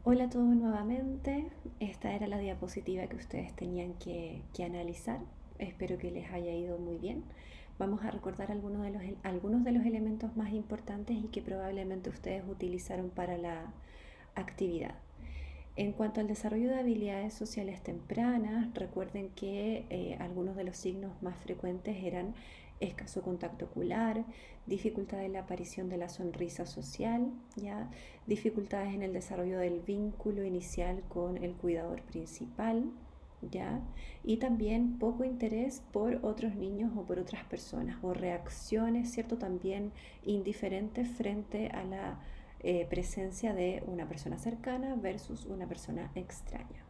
Hola a todos nuevamente. Esta era la diapositiva que ustedes tenían que analizar. Espero que les haya ido muy bien. Vamos a recordar algunos de los elementos más importantes y que probablemente ustedes utilizaron para la actividad. En cuanto al desarrollo de habilidades sociales tempranas, recuerden que algunos de los signos más frecuentes eran escaso contacto ocular, dificultad en la aparición de la sonrisa social, ¿ya? Dificultades en el desarrollo del vínculo inicial con el cuidador principal, ¿ya? Y también poco interés por otros niños o por otras personas, o reacciones, ¿cierto? También indiferentes frente a la presencia de una persona cercana versus una persona extraña.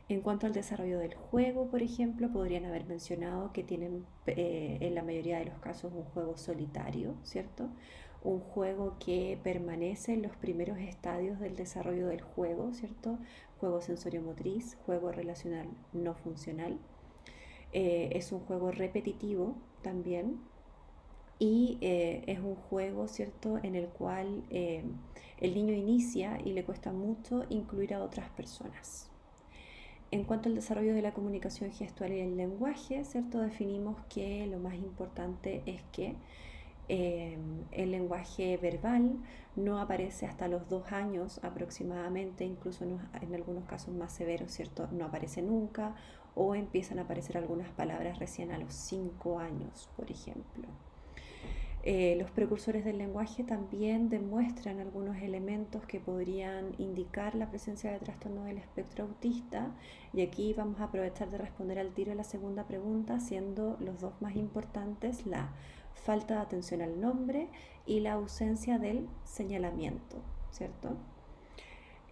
En cuanto al desarrollo del juego, por ejemplo, podrían haber mencionado que tienen en la mayoría de los casos un juego solitario, ¿cierto? Un juego que permanece en los primeros estadios del desarrollo del juego, ¿cierto? Juego sensorio-motriz, juego relacional no funcional. Es un juego repetitivo también, y es un juego, ¿cierto?, en el cual el niño inicia y le cuesta mucho incluir a otras personas. En cuanto al desarrollo de la comunicación gestual y el lenguaje, ¿cierto?, definimos que lo más importante es que eh, el lenguaje verbal no aparece hasta los 2 años aproximadamente, incluso en algunos casos más severos, ¿cierto?, no aparece nunca, o empiezan a aparecer algunas palabras recién a los 5 años, por ejemplo. Los precursores del lenguaje también demuestran algunos elementos que podrían indicar la presencia de trastorno del espectro autista, y aquí vamos a aprovechar de responder al tiro la segunda pregunta, siendo los dos más importantes la falta de atención al nombre y la ausencia del señalamiento, ¿cierto?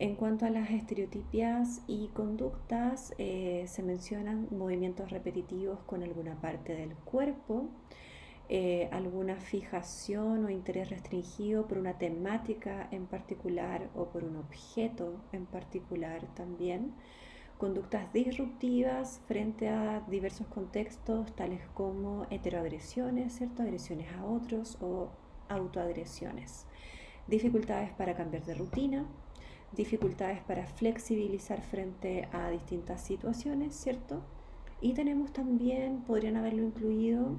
En cuanto a las estereotipias y conductas, se mencionan movimientos repetitivos con alguna parte del cuerpo, alguna fijación o interés restringido por una temática en particular o por un objeto en particular también, conductas disruptivas frente a diversos contextos tales como heteroagresiones, ¿cierto? Agresiones a otros o autoagresiones, dificultades para cambiar de rutina, dificultades para flexibilizar frente a distintas situaciones, ¿cierto? Y tenemos también, podrían haberlo incluido,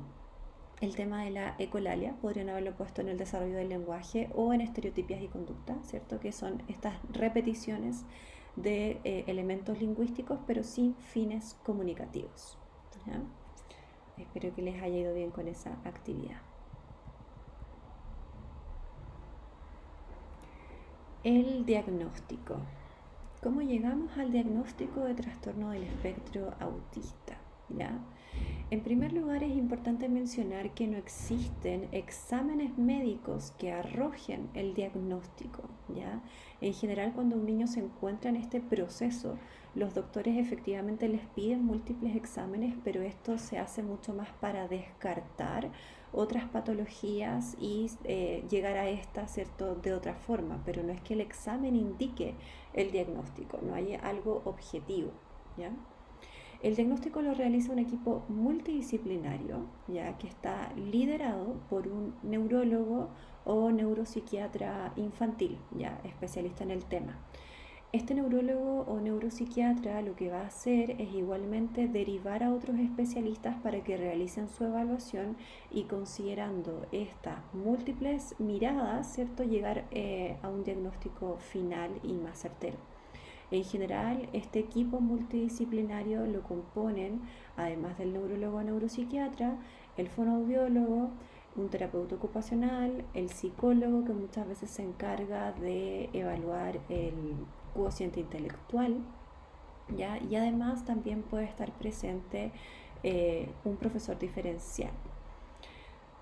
el tema de la ecolalia, podrían haberlo puesto en el desarrollo del lenguaje o en estereotipias y conductas, ¿cierto? Que son estas repeticiones de elementos lingüísticos, pero sin fines comunicativos, ¿ya? Espero que les haya ido bien con esa actividad. El diagnóstico. ¿Cómo llegamos al diagnóstico de trastorno del espectro autista? ¿Ya? En primer lugar, es importante mencionar que no existen exámenes médicos que arrojen el diagnóstico, ¿ya? En general, cuando un niño se encuentra en este proceso, los doctores efectivamente les piden múltiples exámenes, pero esto se hace mucho más para descartar otras patologías y llegar a esta, ¿cierto?, de otra forma, pero no es que el examen indique el diagnóstico, no hay algo objetivo, ¿ya? El diagnóstico lo realiza un equipo multidisciplinario, ya que está liderado por un neurólogo o neuropsiquiatra infantil, ya especialista en el tema. Este neurólogo o neuropsiquiatra lo que va a hacer es igualmente derivar a otros especialistas para que realicen su evaluación y, considerando estas múltiples miradas, ¿cierto?, llegar a un diagnóstico final y más certero. En general, este equipo multidisciplinario lo componen, además del neurólogo o neuropsiquiatra, el fonoaudiólogo, un terapeuta ocupacional, el psicólogo, que muchas veces se encarga de evaluar el cociente intelectual, ¿ya? Y además también puede estar presente un profesor diferencial.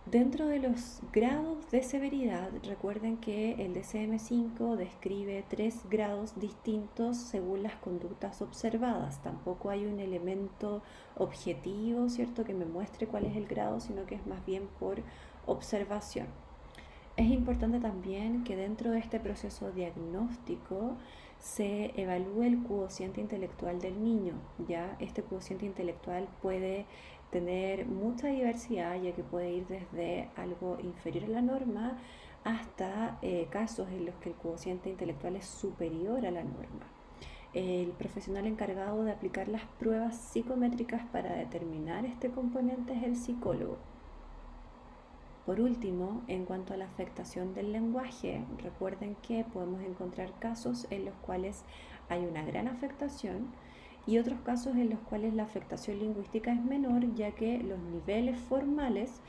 Dentro de los grados de severidad, recuerden que el DSM-5 describe 3 grados distintos según las conductas observadas. Tampoco hay un elemento objetivo, ¿cierto?, que me muestre cuál es el grado, sino que es más bien por observación. Es importante también que dentro de este proceso diagnóstico se evalúe el cociente intelectual del niño, ¿ya? Este cociente intelectual puede tener mucha diversidad, ya que puede ir desde algo inferior a la norma hasta casos en los que el cociente intelectual es superior a la norma. El profesional encargado de aplicar las pruebas psicométricas para determinar este componente es el psicólogo. Por último, en cuanto a la afectación del lenguaje, recuerden que podemos encontrar casos en los cuales hay una gran afectación y otros casos en los cuales la afectación lingüística es menor, ya que los niveles formales,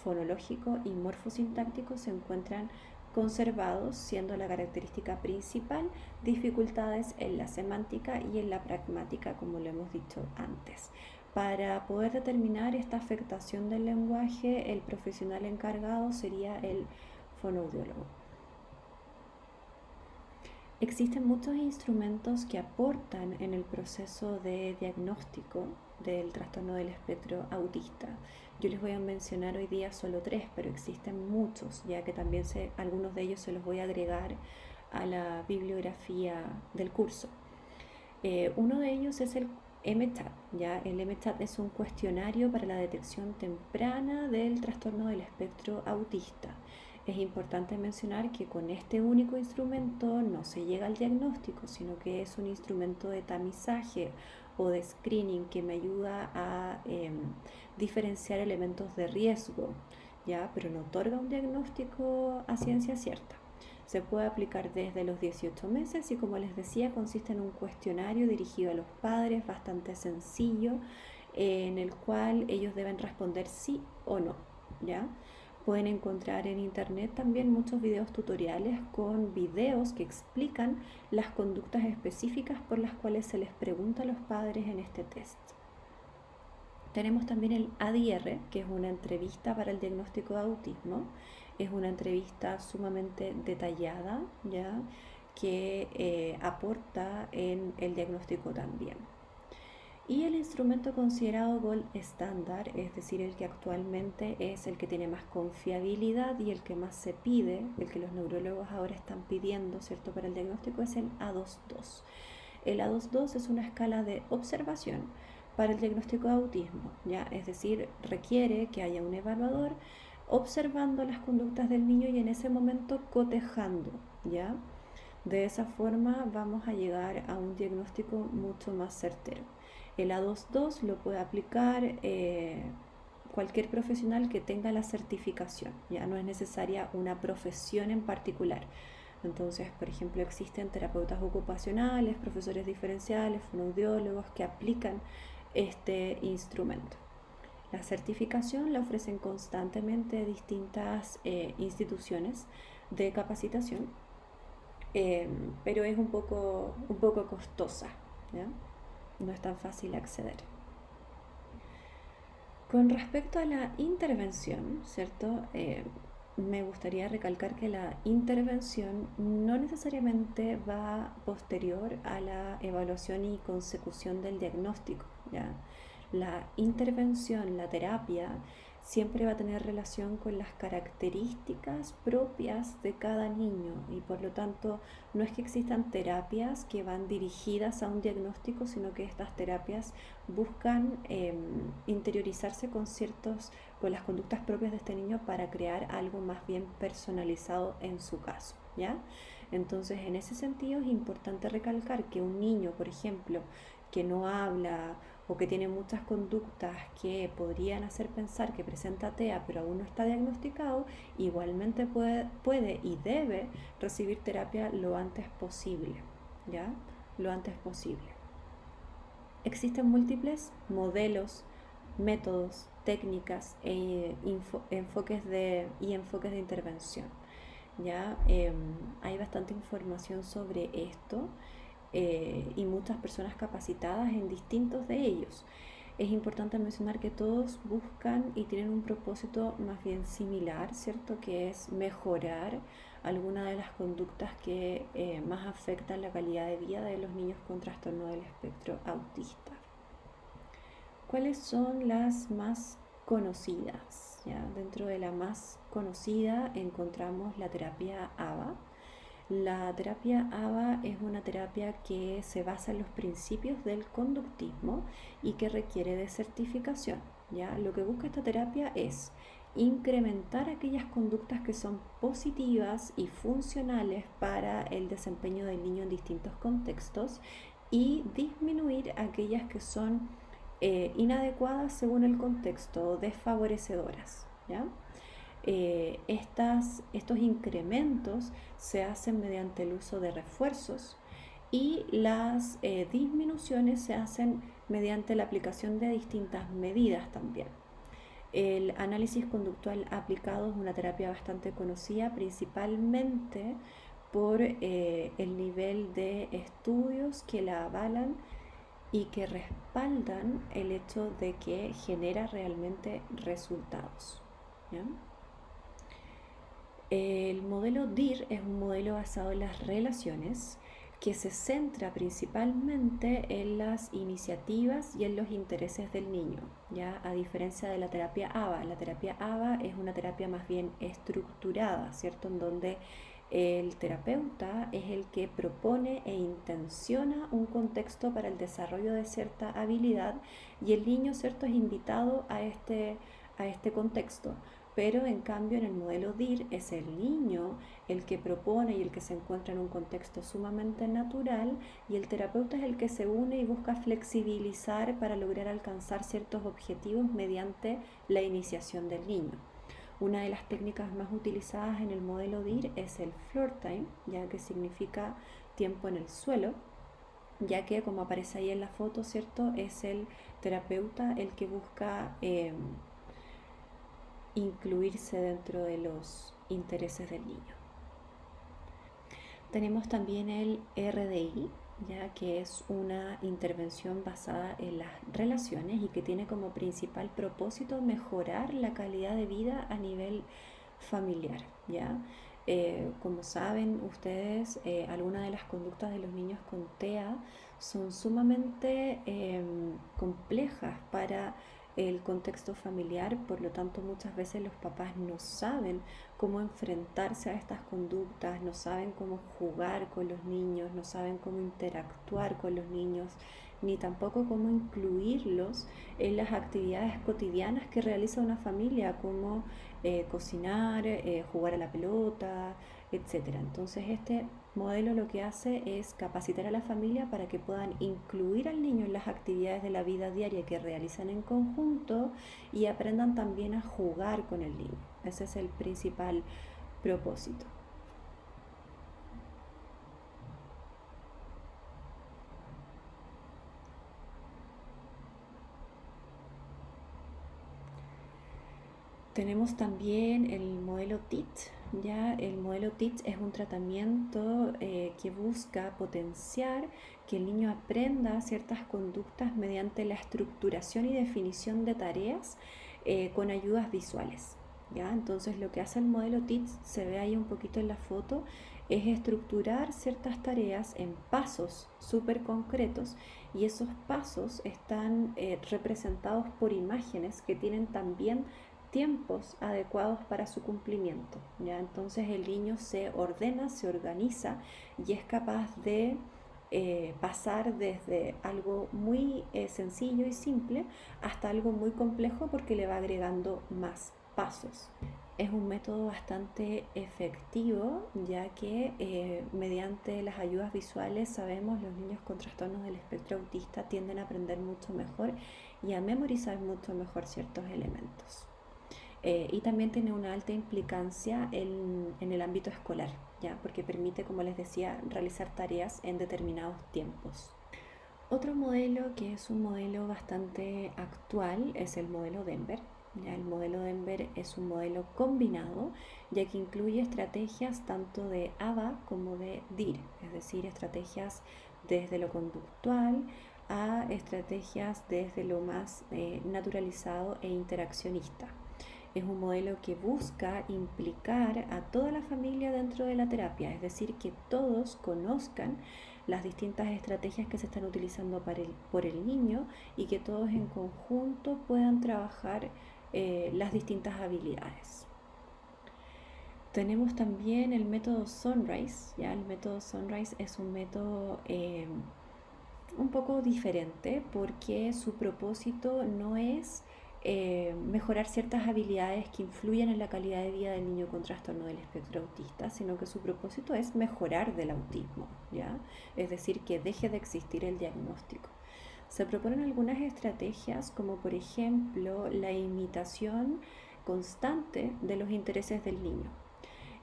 fonológico y morfosintáctico se encuentran conservados, siendo la característica principal dificultades en la semántica y en la pragmática, como lo hemos dicho antes. Para poder determinar esta afectación del lenguaje, el profesional encargado sería el fonoaudiólogo. Existen muchos instrumentos que aportan en el proceso de diagnóstico del trastorno del espectro autista. Yo les voy a mencionar hoy día solo 3, pero existen muchos, ya que también algunos de ellos se los voy a agregar a la bibliografía del curso. Uno de ellos es el MCHAT, ¿ya? El MCHAT es un cuestionario para la detección temprana del trastorno del espectro autista. Es importante mencionar que con este único instrumento no se llega al diagnóstico, sino que es un instrumento de tamizaje o de screening que me ayuda a diferenciar elementos de riesgo, ¿ya? Pero no otorga un diagnóstico a ciencia cierta. Se puede aplicar desde los 18 meses y, como les decía, consiste en un cuestionario dirigido a los padres, bastante sencillo, en el cual ellos deben responder sí o no, ¿ya? Pueden encontrar en internet también muchos videos tutoriales con videos que explican las conductas específicas por las cuales se les pregunta a los padres en este test. Tenemos también el ADR, que es una entrevista para el diagnóstico de autismo. Es una entrevista sumamente detallada, ¿ya? Que aporta en el diagnóstico también. Y el instrumento considerado gold estándar, es decir, el que actualmente es el que tiene más confiabilidad y el que más se pide, el que los neurólogos ahora están pidiendo, ¿cierto?, para el diagnóstico, es el A22. El A22 es una escala de observación para el diagnóstico de autismo, ¿ya? Es decir, requiere que haya un evaluador observando las conductas del niño y en ese momento cotejando, ¿ya? De esa forma vamos a llegar a un diagnóstico mucho más certero. El A22 lo puede aplicar cualquier profesional que tenga la certificación, ya no es necesaria una profesión en particular. Entonces, por ejemplo, existen terapeutas ocupacionales, profesores diferenciales, fonoaudiólogos que aplican este instrumento. La certificación la ofrecen constantemente distintas instituciones de capacitación, pero es un poco costosa, ¿ya? No es tan fácil acceder. Con respecto a la intervención, ¿cierto? Me gustaría recalcar que la intervención no necesariamente va posterior a la evaluación y consecución del diagnóstico, ¿ya? La intervención, la terapia, siempre va a tener relación con las características propias de cada niño y por lo tanto no es que existan terapias que van dirigidas a un diagnóstico, sino que estas terapias buscan interiorizarse con las conductas propias de este niño para crear algo más bien personalizado en su caso, ¿ya? Entonces, en ese sentido es importante recalcar que un niño, por ejemplo, que no habla o que tiene muchas conductas que podrían hacer pensar que presenta TEA pero aún no está diagnosticado, igualmente puede y debe recibir terapia lo antes posible, ¿ya? Lo antes posible. Existen múltiples modelos, métodos, técnicas e enfoques de intervención, ¿ya? Hay bastante información sobre esto y muchas personas capacitadas en distintos de ellos. Es importante mencionar que todos buscan y tienen un propósito más bien similar, ¿cierto? Que es mejorar alguna de las conductas que más afectan la calidad de vida de los niños con trastorno del espectro autista. ¿Cuáles son las más conocidas? ¿Ya? Dentro de la más conocida encontramos la terapia ABA. La terapia ABA es una terapia que se basa en los principios del conductismo y que requiere de certificación, ¿ya? Lo que busca esta terapia es incrementar aquellas conductas que son positivas y funcionales para el desempeño del niño en distintos contextos y disminuir aquellas que son inadecuadas según el contexto o desfavorecedoras, ¿ya? Estos incrementos se hacen mediante el uso de refuerzos y las disminuciones se hacen mediante la aplicación de distintas medidas también. El análisis conductual aplicado es una terapia bastante conocida, principalmente por el nivel de estudios que la avalan y que respaldan el hecho de que genera realmente resultados, ¿ya? El modelo DIR es un modelo basado en las relaciones que se centra principalmente en las iniciativas y en los intereses del niño, ¿ya? A diferencia de la terapia ABA. La terapia ABA es una terapia más bien estructurada, ¿cierto? En donde el terapeuta es el que propone e intenciona un contexto para el desarrollo de cierta habilidad y el niño, ¿cierto?, es invitado a este contexto. Pero en cambio en el modelo DIR es el niño el que propone y el que se encuentra en un contexto sumamente natural y el terapeuta es el que se une y busca flexibilizar para lograr alcanzar ciertos objetivos mediante la iniciación del niño. Una de las técnicas más utilizadas en el modelo DIR es el floor time, ya que significa tiempo en el suelo, ya que como aparece ahí en la foto, ¿cierto? Es el terapeuta el que busca incluirse dentro de los intereses del niño. Tenemos también el RDI, ya que es una intervención basada en las relaciones y que tiene como principal propósito mejorar la calidad de vida a nivel familiar, ¿ya? Como saben ustedes, algunas de las conductas de los niños con TEA son sumamente complejas para el contexto familiar, por lo tanto muchas veces los papás no saben cómo enfrentarse a estas conductas, no saben cómo jugar con los niños, no saben cómo interactuar con los niños, ni tampoco cómo incluirlos en las actividades cotidianas que realiza una familia, como cocinar, jugar a la pelota, etcétera. Entonces este modelo lo que hace es capacitar a la familia para que puedan incluir al niño en las actividades de la vida diaria que realizan en conjunto y aprendan también a jugar con el niño. Ese es el principal propósito. Tenemos también el modelo TEACH. Ya el modelo TEACH es un tratamiento que busca potenciar que el niño aprenda ciertas conductas mediante la estructuración y definición de tareas con ayudas visuales. ¿Ya? Entonces lo que hace el modelo TEACH, se ve ahí un poquito en la foto, es estructurar ciertas tareas en pasos súper concretos y esos pasos están representados por imágenes que tienen también tiempos adecuados para su cumplimiento, ¿ya? Entonces el niño se ordena, se organiza y es capaz de pasar desde algo muy sencillo y simple hasta algo muy complejo porque le va agregando más pasos. Es un método bastante efectivo, ya que mediante las ayudas visuales sabemos los niños con trastornos del espectro autista tienden a aprender mucho mejor y a memorizar mucho mejor ciertos elementos. Y también tiene una alta implicancia en el ámbito escolar, ¿ya? Porque permite, como les decía, realizar tareas en determinados tiempos. Otro modelo que es un modelo bastante actual es el modelo Denver. ¿Ya? El modelo Denver es un modelo combinado, ya que incluye estrategias tanto de ABA como de DIR, es decir, estrategias desde lo conductual a estrategias desde lo más naturalizado e interaccionista. Es un modelo que busca implicar a toda la familia dentro de la terapia, es decir, que todos conozcan las distintas estrategias que se están utilizando por el niño y que todos en conjunto puedan trabajar las distintas habilidades. Tenemos también el método Sunrise. ¿Ya? El método Sunrise es un método un poco diferente porque su propósito no es mejorar ciertas habilidades que influyen en la calidad de vida del niño con trastorno del espectro autista, sino que su propósito es mejorar del autismo, ¿ya? Es decir, que deje de existir el diagnóstico. Se proponen algunas estrategias como por ejemplo la imitación constante de los intereses del niño.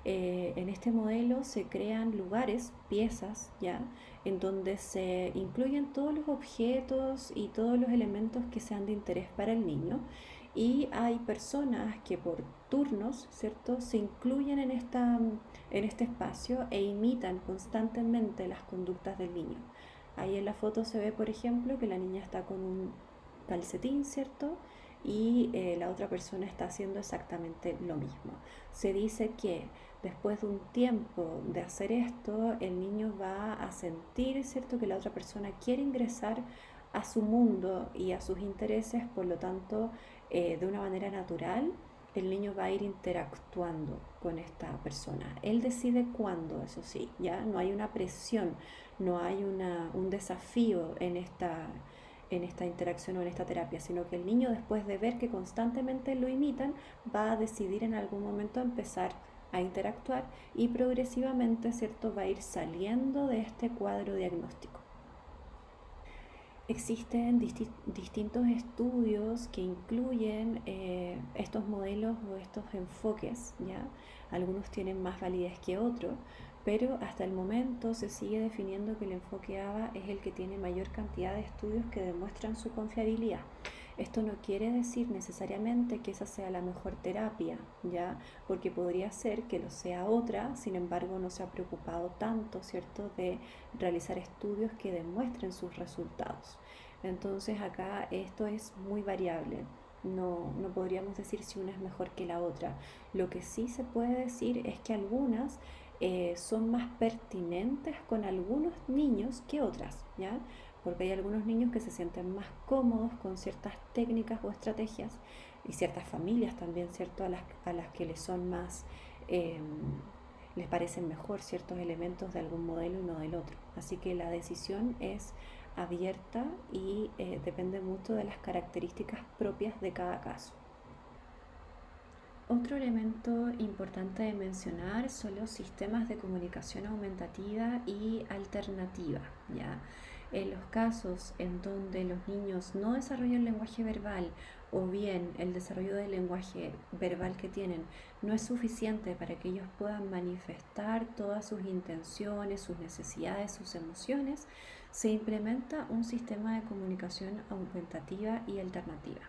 En este modelo se crean lugares, piezas, ¿ya? En donde se incluyen todos los objetos y todos los elementos que sean de interés para el niño. Y hay personas que por turnos, ¿cierto?, se incluyen en este espacio e imitan constantemente las conductas del niño. Ahí en la foto se ve, por ejemplo, que la niña está con un calcetín, ¿cierto? Y la otra persona está haciendo exactamente lo mismo. Se dice que después de un tiempo de hacer esto, el niño va a sentir, ¿cierto?, que la otra persona quiere ingresar a su mundo y a sus intereses, por lo tanto, de una manera natural, el niño va a ir interactuando con esta persona. Él decide cuándo, eso sí, ya no hay una presión, no hay un desafío en esta interacción o en esta terapia, sino que el niño, después de ver que constantemente lo imitan, va a decidir en algún momento empezar a interactuar y progresivamente, ¿cierto?, va a ir saliendo de este cuadro diagnóstico. Existen distintos estudios que incluyen estos modelos o estos enfoques, ¿ya? Algunos tienen más validez que otros, pero hasta el momento se sigue definiendo que el enfoque ABA es el que tiene mayor cantidad de estudios que demuestran su confiabilidad. Esto no quiere decir necesariamente que esa sea la mejor terapia, ¿ya? Porque podría ser que lo sea otra, sin embargo no se ha preocupado tanto, ¿cierto?, de realizar estudios que demuestren sus resultados. Entonces acá esto es muy variable. No podríamos decir si una es mejor que la otra. Lo que sí se puede decir es que algunas son más pertinentes con algunos niños que otras, ¿ya? Porque hay algunos niños que se sienten más cómodos con ciertas técnicas o estrategias y ciertas familias también, ¿cierto?, a las que les son más, eh, les parecen mejor ciertos elementos de algún modelo y no del otro. Así que la decisión es abierta y depende mucho de las características propias de cada caso. Otro elemento importante de mencionar son los sistemas de comunicación aumentativa y alternativa, ¿ya? En los casos en donde los niños no desarrollan lenguaje verbal o bien el desarrollo del lenguaje verbal que tienen no es suficiente para que ellos puedan manifestar todas sus intenciones, sus necesidades, sus emociones, se implementa un sistema de comunicación aumentativa y alternativa.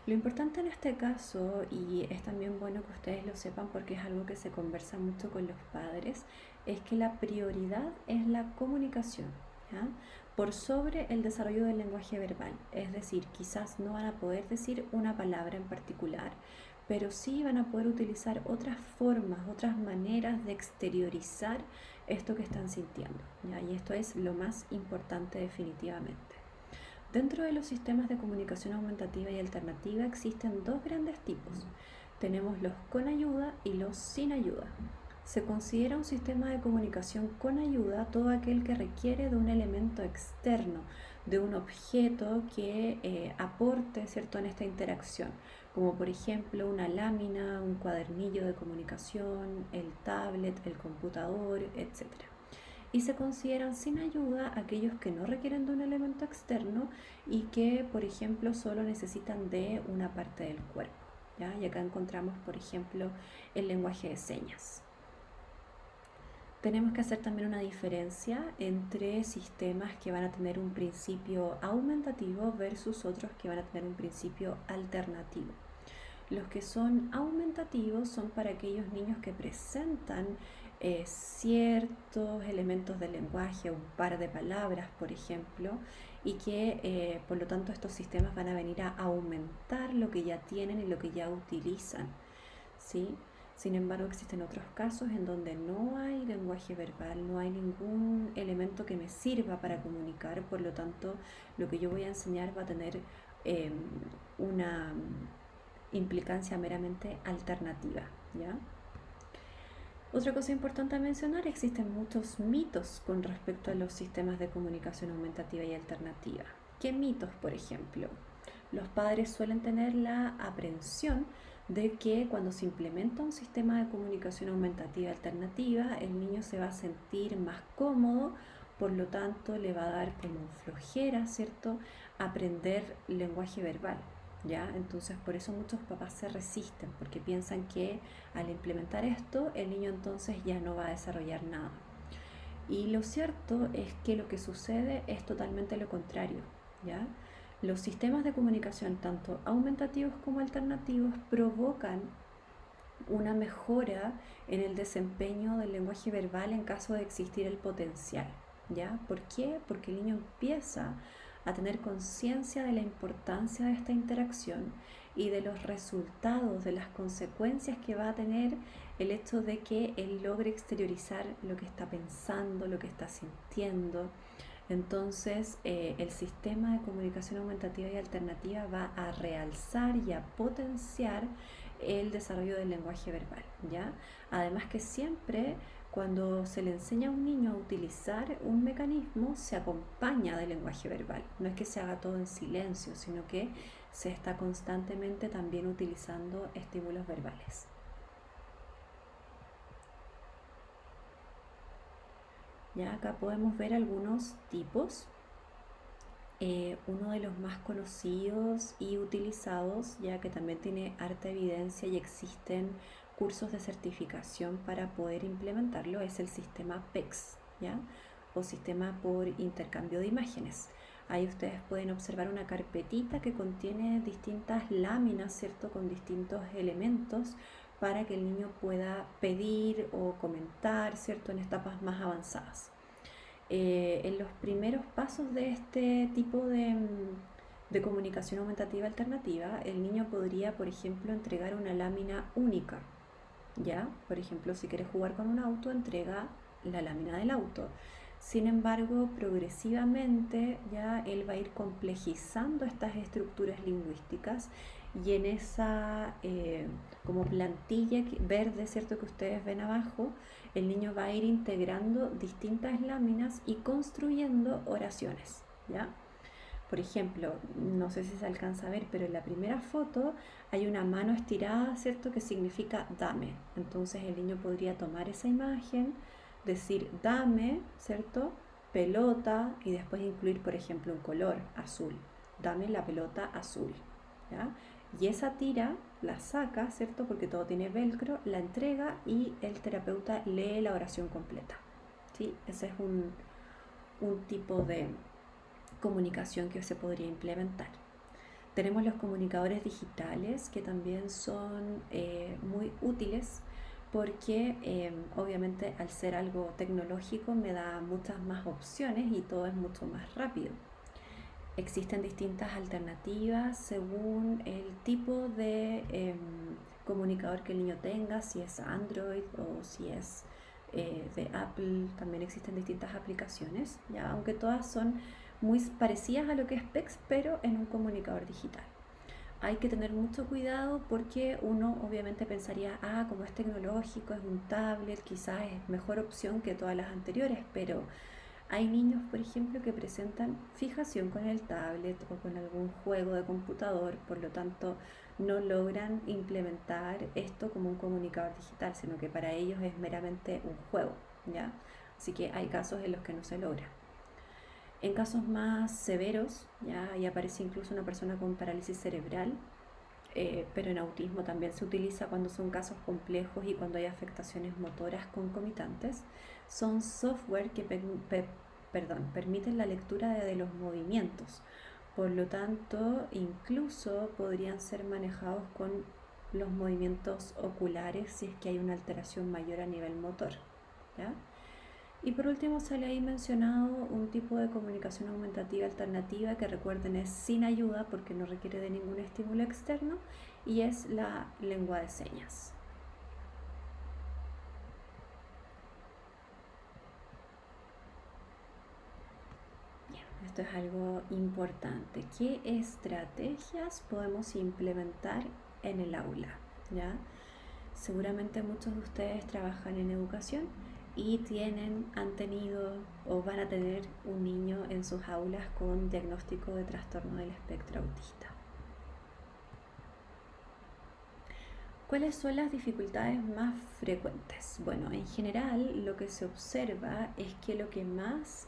Lo importante en este caso, y es también bueno que ustedes lo sepan porque es algo que se conversa mucho con los padres, es que la prioridad es la comunicación, ¿ya?, por sobre el desarrollo del lenguaje verbal. Es decir, quizás no van a poder decir una palabra en particular, pero sí van a poder utilizar otras formas, otras maneras de exteriorizar esto que están sintiendo, ¿ya? Y esto es lo más importante definitivamente. Dentro de los sistemas de comunicación aumentativa y alternativa existen dos grandes tipos. Tenemos los con ayuda y los sin ayuda. Se considera un sistema de comunicación con ayuda todo aquel que requiere de un elemento externo, de un objeto que aporte, ¿cierto?, en esta interacción, como por ejemplo una lámina, un cuadernillo de comunicación, el tablet, el computador, etc. Y se consideran sin ayuda aquellos que no requieren de un elemento externo y que, por ejemplo, solo necesitan de una parte del cuerpo, ¿ya? Y acá encontramos, por ejemplo, el lenguaje de señas. Tenemos que hacer también una diferencia entre sistemas que van a tener un principio aumentativo versus otros que van a tener un principio alternativo. Los que son aumentativos son para aquellos niños que presentan ciertos elementos del lenguaje, un par de palabras, por ejemplo, y que por lo tanto estos sistemas van a venir a aumentar lo que ya tienen y lo que ya utilizan, ¿sí? Sin embargo, existen otros casos en donde no hay lenguaje verbal, no hay ningún elemento que me sirva para comunicar, por lo tanto, lo que yo voy a enseñar va a tener una implicancia meramente alternativa, ¿ya? Otra cosa importante a mencionar, existen muchos mitos con respecto a los sistemas de comunicación aumentativa y alternativa. ¿Qué mitos, por ejemplo? los padres suelen tener la aprensión de que cuando se implementa un sistema de comunicación aumentativa alternativa, el niño se va a sentir más cómodo, por lo tanto le va a dar como flojera, ¿cierto?, aprender lenguaje verbal. ¿Ya? Entonces por eso muchos papás se resisten, porque piensan que al implementar esto el niño entonces ya no va a desarrollar nada. Y lo cierto es que lo que sucede es totalmente lo contrario, ¿ya? Los sistemas de comunicación, tanto aumentativos como alternativos, provocan una mejora en el desempeño del lenguaje verbal en caso de existir el potencial, ¿ya? ¿Por qué? Porque el niño empieza a tener conciencia de la importancia de esta interacción y de los resultados, de las consecuencias que va a tener el hecho de que él logre exteriorizar lo que está pensando, lo que está sintiendo. Entonces, el sistema de comunicación aumentativa y alternativa va a realzar y a potenciar el desarrollo del lenguaje verbal, ¿ya? Además que siempre cuando se le enseña a un niño a utilizar un mecanismo, se acompaña del lenguaje verbal. No es que se haga todo en silencio, sino que se está constantemente también utilizando estímulos verbales. Ya acá podemos ver algunos tipos. Uno de los más conocidos y utilizados, ya que también tiene harta evidencia y existen cursos de certificación para poder implementarlo, es el sistema PEX, ¿ya? O sistema por intercambio de imágenes. Ahí ustedes pueden observar una carpetita que contiene distintas láminas, ¿cierto? Con distintos elementos para que el niño pueda pedir o comentar, ¿cierto? En etapas más avanzadas. En los primeros pasos de este tipo de comunicación aumentativa alternativa, el niño podría, por ejemplo, entregar una lámina única, ¿ya? Por ejemplo, si quieres jugar con un auto, entrega la lámina del auto. Sin embargo, progresivamente ya él va a ir complejizando estas estructuras lingüísticas y en esa como plantilla verde, ¿cierto?, que ustedes ven abajo, el niño va a ir integrando distintas láminas y construyendo oraciones, ¿ya? Por ejemplo, no sé si se alcanza a ver, pero en la primera foto hay una mano estirada, ¿cierto?, que significa dame. Entonces el niño podría tomar esa imagen, decir dame, ¿cierto?, pelota, y después incluir, por ejemplo, un color azul. Dame la pelota azul, ¿ya? Y esa tira la saca, ¿cierto?, porque todo tiene velcro, la entrega y el terapeuta lee la oración completa, ¿sí? Ese es un tipo de comunicación que se podría implementar. Tenemos los comunicadores digitales, que también son muy útiles porque obviamente al ser algo tecnológico me da muchas más opciones y todo es mucho más rápido. Existen distintas alternativas según el tipo de comunicador que el niño tenga, si es Android o si es de Apple. También existen distintas aplicaciones, ¿ya? Aunque todas son muy parecidas a lo que es PEX, pero en un comunicador digital. Hay que tener mucho cuidado porque uno obviamente pensaría, como es tecnológico, es un tablet, quizás es mejor opción que todas las anteriores, pero hay niños, por ejemplo, que presentan fijación con el tablet o con algún juego de computador, por lo tanto no logran implementar esto como un comunicador digital, sino que para ellos es meramente un juego, ¿ya? Así que hay casos en los que no se logra. En casos más severos, ya ahí aparece incluso una persona con parálisis cerebral, pero en autismo también se utiliza cuando son casos complejos y cuando hay afectaciones motoras concomitantes. Son software que permiten la lectura de los movimientos. Por lo tanto, incluso podrían ser manejados con los movimientos oculares si es que hay una alteración mayor a nivel motor, ¿ya? Y por último sale ahí mencionado un tipo de comunicación aumentativa alternativa que, recuerden, es sin ayuda porque no requiere de ningún estímulo externo, y es la lengua de señas. Bien, esto es algo importante. ¿Qué estrategias podemos implementar en el aula? ¿Ya? Seguramente muchos de ustedes trabajan en educación y han tenido o van a tener un niño en sus aulas con diagnóstico de trastorno del espectro autista. ¿Cuáles son las dificultades más frecuentes? Bueno, en general lo que se observa es que lo que más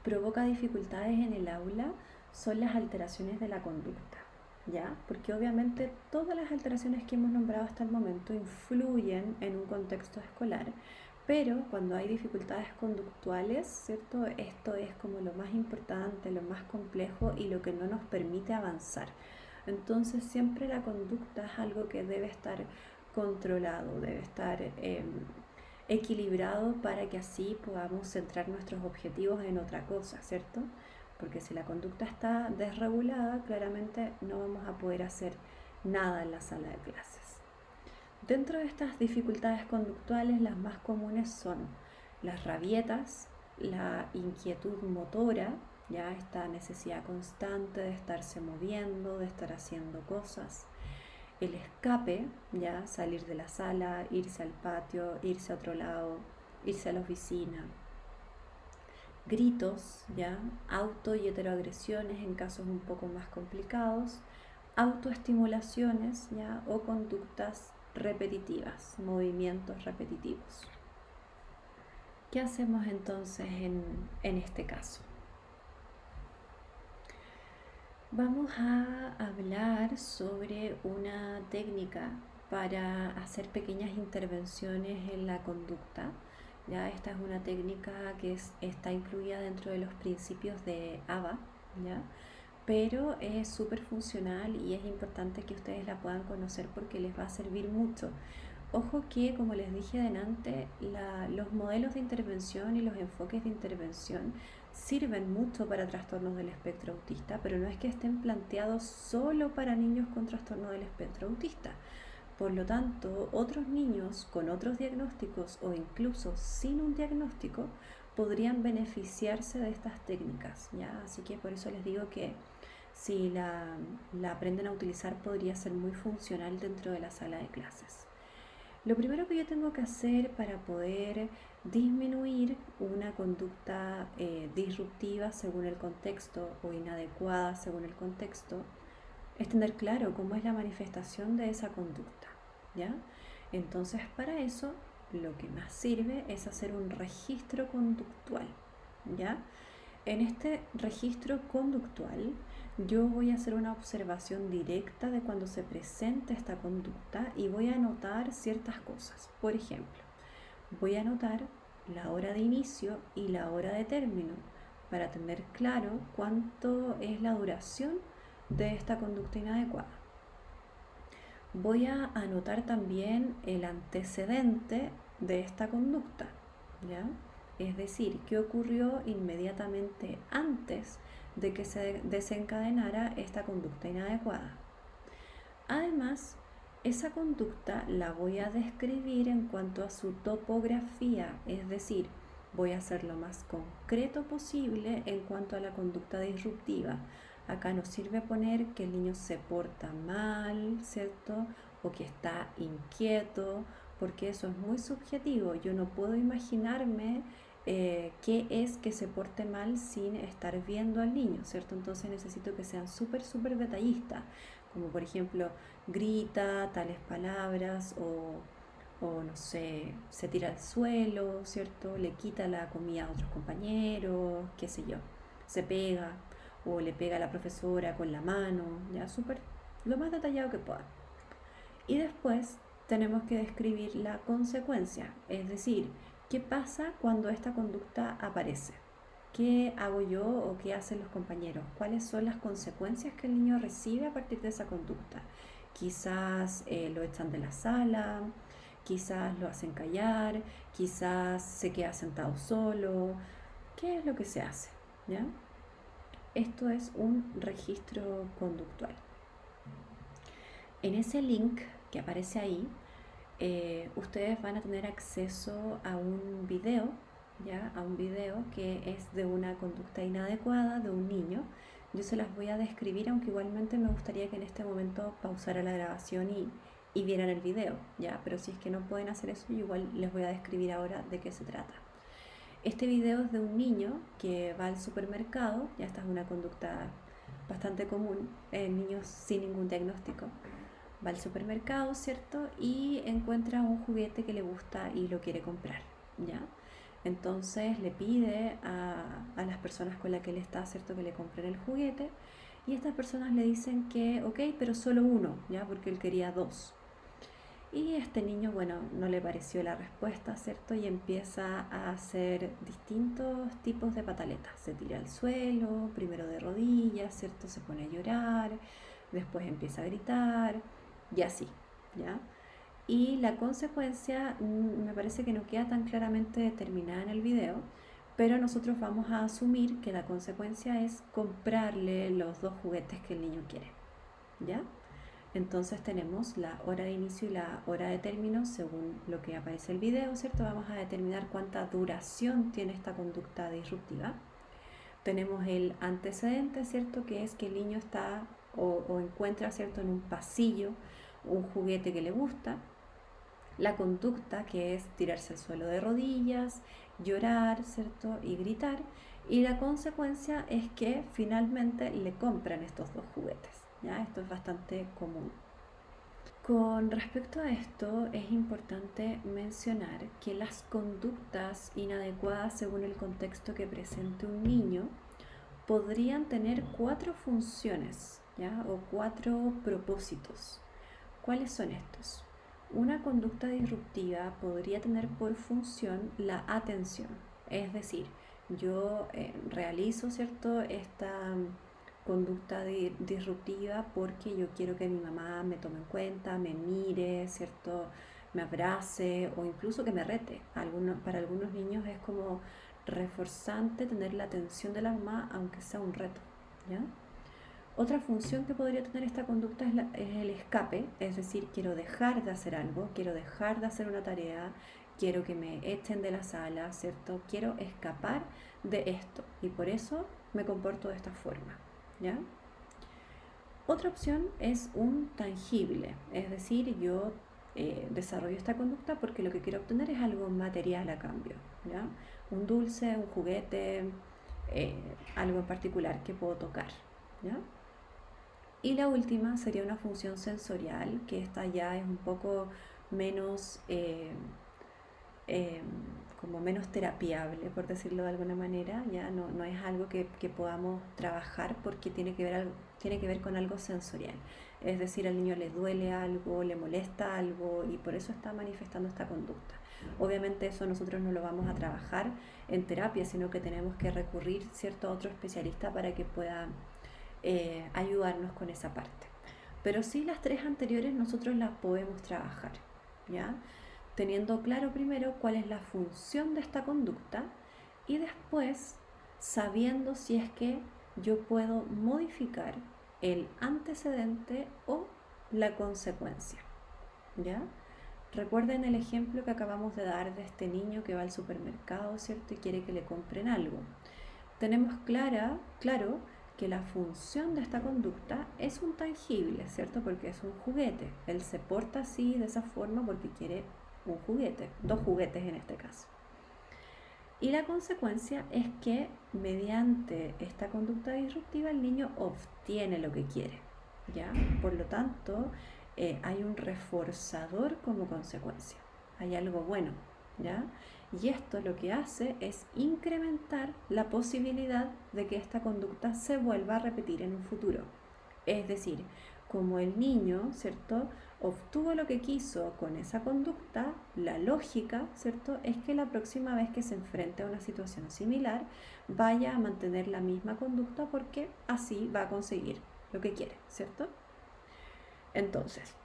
provoca dificultades en el aula son las alteraciones de la conducta, ¿ya? Porque obviamente todas las alteraciones que hemos nombrado hasta el momento influyen en un contexto escolar, pero cuando hay dificultades conductuales, ¿cierto? Esto es como lo más importante, lo más complejo y lo que no nos permite avanzar. Entonces siempre la conducta es algo que debe estar controlado, debe estar equilibrado para que así podamos centrar nuestros objetivos en otra cosa, ¿cierto? Porque si la conducta está desregulada, claramente no vamos a poder hacer nada en la sala de clases. Dentro de estas dificultades conductuales, las más comunes son las rabietas, la inquietud motora, ya esta necesidad constante de estarse moviendo, de estar haciendo cosas, el escape, ya salir de la sala, irse al patio, irse a otro lado, irse a la oficina, gritos, ya auto y heteroagresiones en casos un poco más complicados, autoestimulaciones, ya o conductas repetitivas, movimientos repetitivos. ¿Qué hacemos entonces en este caso? Vamos a hablar sobre una técnica para hacer pequeñas intervenciones en la conducta. ¿Ya? Esta es una técnica que está incluida dentro de los principios de ABA, ¿ya? Pero es súper funcional y es importante que ustedes la puedan conocer porque les va a servir mucho. Ojo que, como les dije adelante, los modelos de intervención y los enfoques de intervención sirven mucho para trastornos del espectro autista, pero no es que estén planteados solo para niños con trastorno del espectro autista. Por lo tanto, otros niños con otros diagnósticos o incluso sin un diagnóstico podrían beneficiarse de estas técnicas, ¿ya? Así que por eso les digo que si la aprenden a utilizar podría ser muy funcional dentro de la sala de clases. Lo primero que yo tengo que hacer para poder disminuir una conducta disruptiva según el contexto o inadecuada según el contexto es tener claro cómo es la manifestación de esa conducta, ¿ya? Entonces, para eso, lo que más sirve es hacer un registro conductual, ¿ya? En este registro conductual, yo voy a hacer una observación directa de cuando se presenta esta conducta y voy a anotar ciertas cosas. Por ejemplo, voy a anotar la hora de inicio y la hora de término para tener claro cuánto es la duración de esta conducta inadecuada. Voy a anotar también el antecedente de esta conducta, ¿ya? Es decir, qué ocurrió inmediatamente antes de que se desencadenara esta conducta inadecuada. Además, esa conducta la voy a describir en cuanto a su topografía, es decir, voy a ser lo más concreto posible en cuanto a la conducta disruptiva. Acá nos sirve poner que el niño se porta mal, ¿cierto? O que está inquieto, porque eso es muy subjetivo. Yo no puedo imaginarme qué es que se porte mal sin estar viendo al niño, ¿cierto? Entonces necesito que sean súper detallistas, como por ejemplo, grita tales palabras o no sé, se tira al suelo, ¿cierto? Le quita la comida a otros compañeros, qué sé yo, se pega o le pega a la profesora con la mano, ya súper lo más detallado que pueda. Y después tenemos que describir la consecuencia, es decir, qué pasa cuando esta conducta aparece. ¿Qué hago yo o qué hacen los compañeros? ¿Cuáles son las consecuencias que el niño recibe a partir de esa conducta? Quizás lo echan de la sala, quizás lo hacen callar, quizás se queda sentado solo. ¿Qué es lo que se hace? ¿Ya? Esto es un registro conductual. En ese link que aparece ahí, ustedes van a tener acceso a un video, ¿ya? A un video que es de una conducta inadecuada de un niño. Yo se las voy a describir, aunque igualmente me gustaría que en este momento pausara la grabación y vieran el video, ¿ya? Pero si es que no pueden hacer eso, yo igual les voy a describir ahora de qué se trata. Este video es de un niño que va al supermercado, ya esta es una conducta bastante común en niños sin ningún diagnóstico. va al supermercado, ¿cierto? Y encuentra un juguete que le gusta y lo quiere comprar, ¿ya? Entonces le pide a las personas con las que él está, ¿cierto? Que le compren el juguete. Y estas personas le dicen que, ok, pero solo uno, ¿ya? Porque él quería dos. Y este niño, bueno, no le pareció la respuesta, ¿cierto? Y empieza a hacer distintos tipos de pataletas. Se tira al suelo, primero de rodillas, ¿cierto? Se pone a llorar, después empieza a gritar y así, ¿ya? Y la consecuencia me parece que no queda tan claramente determinada en el video, pero nosotros vamos a asumir que la consecuencia es comprarle los dos juguetes que el niño quiere, ¿ya? Entonces tenemos la hora de inicio y la hora de término según lo que aparece en el video, ¿cierto? Vamos a determinar cuánta duración tiene esta conducta disruptiva. Tenemos el antecedente, ¿cierto? Que es que el niño está o encuentra, ¿cierto? En un pasillo un juguete que le gusta. La conducta, que es tirarse al suelo de rodillas, llorar, ¿cierto? Y gritar. Y la consecuencia es que finalmente le compran estos dos juguetes, ¿ya? Esto es bastante común. Con respecto a esto, es importante mencionar que las conductas inadecuadas según el contexto que presente un niño podrían tener cuatro funciones, ¿ya? O cuatro propósitos. ¿Cuáles son estos? Una conducta disruptiva podría tener por función la atención, es decir, yo realizo, ¿cierto?, esta conducta disruptiva porque yo quiero que mi mamá me tome en cuenta, me mire, ¿cierto?, me abrace o incluso que me rete. Para algunos niños es como reforzante tener la atención de la mamá aunque sea un reto, ¿ya? Otra función que podría tener esta conducta es el escape, es decir, quiero dejar de hacer algo, quiero dejar de hacer una tarea, quiero que me echen de la sala, ¿cierto? Quiero escapar de esto y por eso me comporto de esta forma, ¿ya? Otra opción es un tangible, es decir, yo desarrollo esta conducta porque lo que quiero obtener es algo material a cambio, ¿ya? Un dulce, un juguete, algo en particular que puedo tocar, ¿ya? Y la última sería una función sensorial, que esta ya es un poco menos, eh, como menos terapiable, por decirlo de alguna manera, ya no es algo que podamos trabajar porque tiene que ver con algo sensorial. Es decir, al niño le duele algo, le molesta algo y por eso está manifestando esta conducta. Obviamente eso nosotros no lo vamos a trabajar en terapia, sino que tenemos que recurrir, ¿cierto?, a otro especialista para que pueda ayudarnos con esa parte. Pero sí, las tres anteriores nosotros las podemos trabajar, ¿ya? Teniendo claro primero cuál es la función de esta conducta y después sabiendo si es que yo puedo modificar el antecedente o la consecuencia, ¿ya? Recuerden el ejemplo que acabamos de dar de este niño que va al supermercado, ¿cierto? Y quiere que le compren algo. Tenemos claro que la función de esta conducta es un tangible, ¿cierto? Porque es un juguete. Él se porta así, de esa forma, porque quiere un juguete, dos juguetes en este caso. Y la consecuencia es que mediante esta conducta disruptiva el niño obtiene lo que quiere, ¿ya? Por lo tanto, hay un reforzador como consecuencia. Hay algo bueno, ¿ya? Y esto lo que hace es incrementar la posibilidad de que esta conducta se vuelva a repetir en un futuro. Es decir, como el niño, ¿cierto?, obtuvo lo que quiso con esa conducta, la lógica, ¿cierto?, es que la próxima vez que se enfrente a una situación similar vaya a mantener la misma conducta porque así va a conseguir lo que quiere, ¿cierto? Entonces,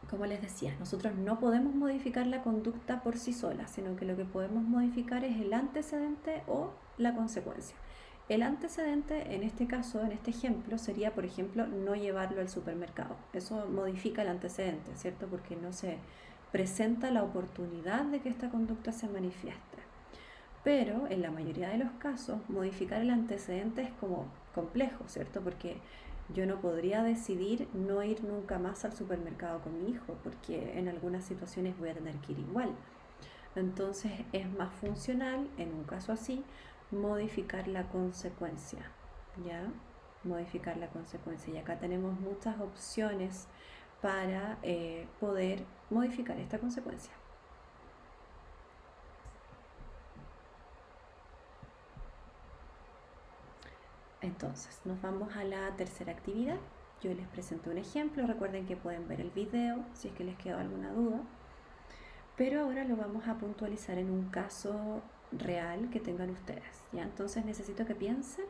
como les decía, nosotros no podemos modificar la conducta por sí sola, sino que lo que podemos modificar es el antecedente o la consecuencia. El antecedente, en este caso, en este ejemplo, sería, por ejemplo, no llevarlo al supermercado. Eso modifica el antecedente, ¿cierto? Porque no se presenta la oportunidad de que esta conducta se manifieste. Pero en la mayoría de los casos, modificar el antecedente es como complejo, ¿cierto? Porque yo no podría decidir no ir nunca más al supermercado con mi hijo, porque en algunas situaciones voy a tener que ir igual. Entonces es más funcional, en un caso así, modificar la consecuencia, ¿ya? Modificar la consecuencia. Y acá tenemos muchas opciones para poder modificar esta consecuencia. Entonces, nos vamos a la tercera actividad. Yo les presento un ejemplo. Recuerden que pueden ver el video si es que les quedó alguna duda. Pero ahora lo vamos a puntualizar en un caso real que tengan ustedes, ¿ya? Entonces necesito que piensen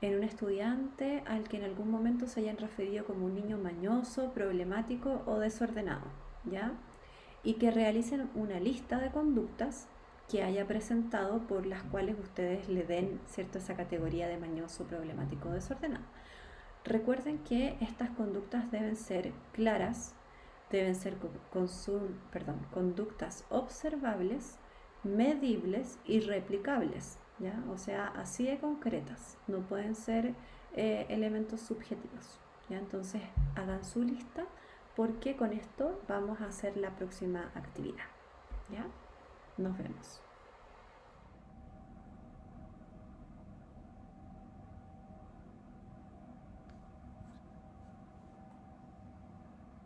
en un estudiante al que en algún momento se hayan referido como un niño mañoso, problemático o desordenado, ¿ya? Y que realicen una lista de conductas que haya presentado por las cuales ustedes le den, ¿cierto?, esa categoría de mañoso, problemático o desordenado. Recuerden que estas conductas deben ser claras, deben ser conductas observables, medibles y replicables, ¿ya? O sea, así de concretas, no pueden ser elementos subjetivos, ¿ya? Entonces hagan su lista porque con esto vamos a hacer la próxima actividad, ¿ya? Nos vemos.